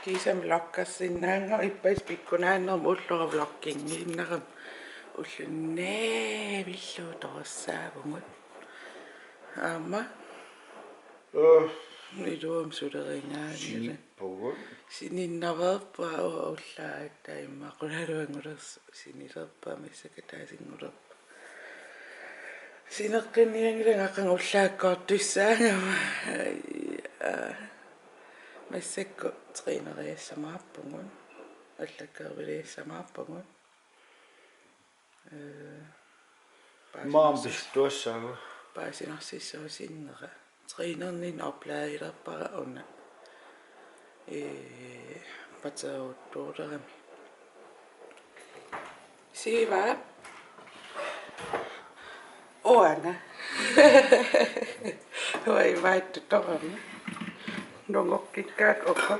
Kisam lokkasinnaanga ippais pikkunaannerm ulluravlokkingiinneram ullunee villuutorissaagungut aama iluum suleringaani sininnareerpa ullaat taimma qulaluangulers sinilerpa missakataasingulerpa sineqqinniangilanga ullaakkoortussaangama массакку тренериассамаарпугун аллаккервилиассамаарпугун маам бистуассагу паасинарсиссуусиннера тренернин оплаилерпара уна патсауттуулерами сива оана ой вайтторами Nongokikkaat okka.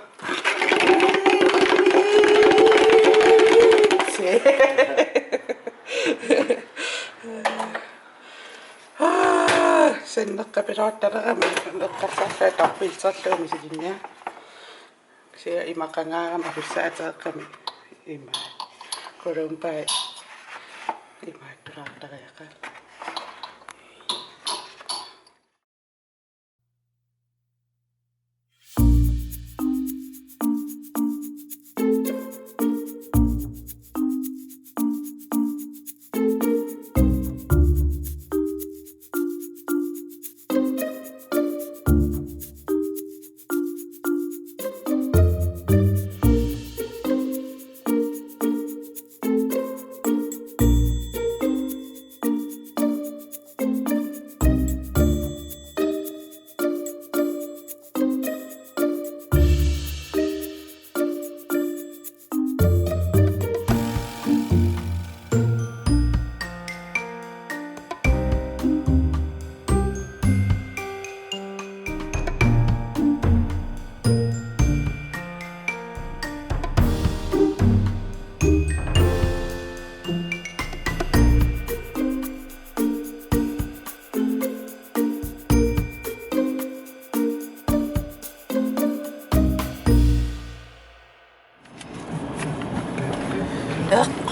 Sen nakkapilaattaraami nakkassaffaa tappilsalluumi silinnia. Sia imakangaaram hussaateeqqami ima. Kolumpai ima tulaattariaqa.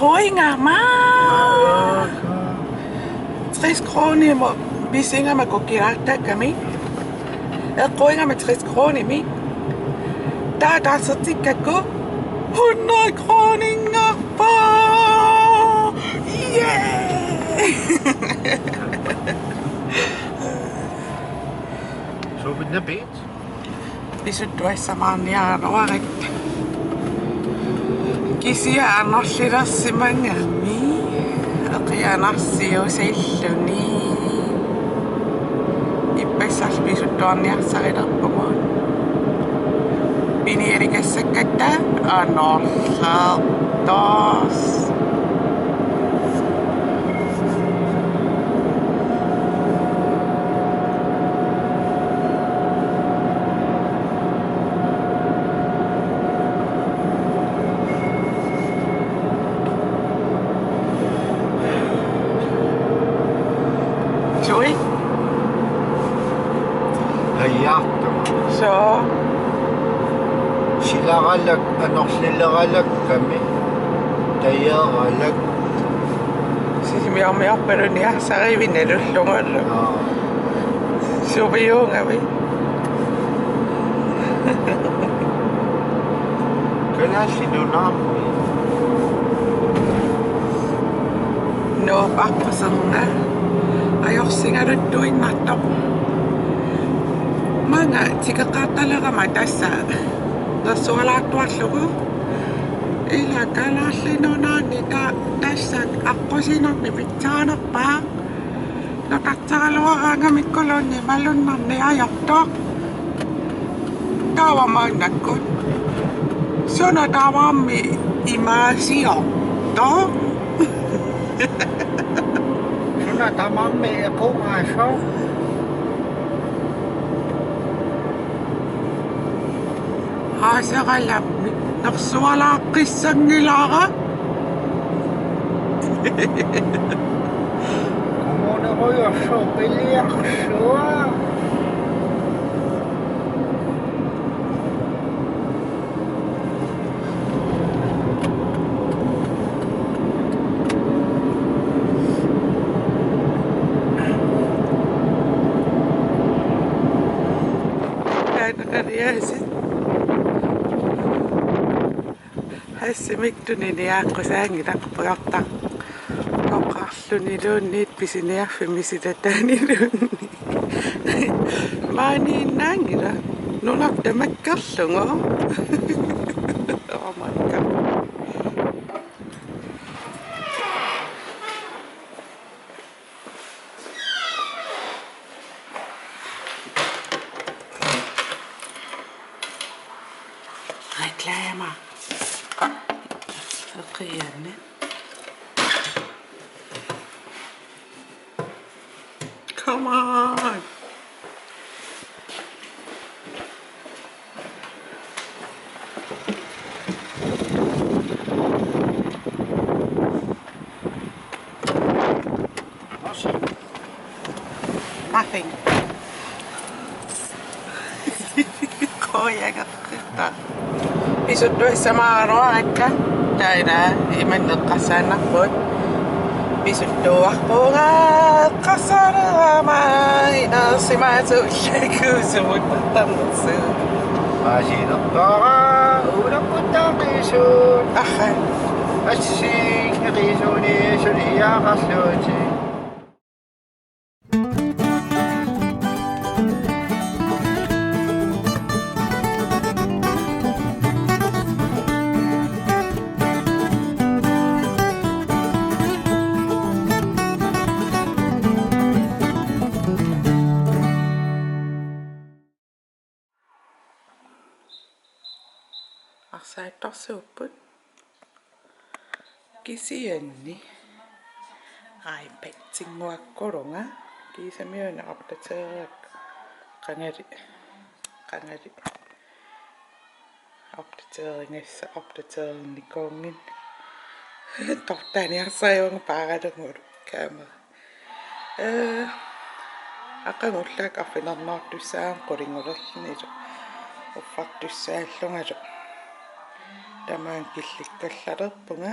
Kroinger, man! 60 kroner må vi synger med kokirata kami. Kroinger med 60 kroner mi. Der så tikka gå 100 kroninger på! Yeah! Så vi den bit. Vi synes du er så meget nær overrigt. Kisia anarsilassimangami aqianarsiusilluni ippassarpisuttuarniarsarilерпугут piniarikassakkatta anorlaartoos Så silaralak anorlileralakkami tayeralak sisimiarmiarpaluniarsarivinnalullungallu suviungavi kanaallinunaarmi nuuparpaserna ajorsingaluttuinnartoq manga tikeqqaartalerama tassa tassualaartuarlugu ila kalaallinunaanni tassak aqqusinoqni pitsaanerpaa notartaraluaraangamikkolunni malunnarni ajortoq taavamaannakkut suna taavaammi imaasiortoq suna taavaammi equngaasoo Aasaqalapmi nersualaaqqissangilaara Kommuneruyorsuu piliaqsua Asimiktunini aaqqusaangilaqpuarta qoqqarluniluunniit pisiniarfimisitataaниluunni maaniinnaangila nunaq tamakkarlungo oh my god reklama Qiyanne come on nothing qoyaqarta pisuttuissamaararuarikka taina imanneqqassaannarput pisuttuarpuunga qassaraamai aasimaasuullakuusumut tarnersuut Asinertara uulaputtaaqisuut aha assiingeriisuuni suliyaaqarluuti arsaittorsuupput kisianni aipatsinguakkorunga kisamiuneqartateeriak qangali opdateringassa opdateerinnikkoongin tortaaniarsaiunga paaralungulu kamera aqangullaak arfinernaartussaam qulingullernilu uffartussaallungalu tamaan killikkallarerpunga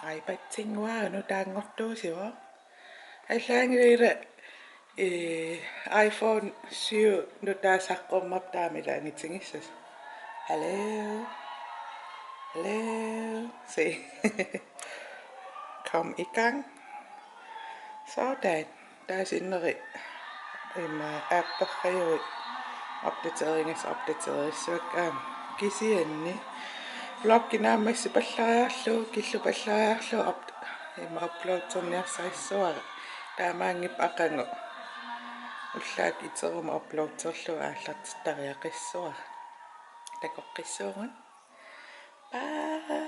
aipatsinguaanu taangortuusiwa аллаангилила iPhone 7 nutaassaqqormap taamilaangitsingissas hello see kom i gang sådan taasineri imma aapperriui opdaterissuak kisianni blogginaamassi pallariarlu killupallariarlu imma uploadserniarsaissuara taamaangip aqangu ullaak iteruma uploadserlu aallartariaqissuara takoqqissuungun bye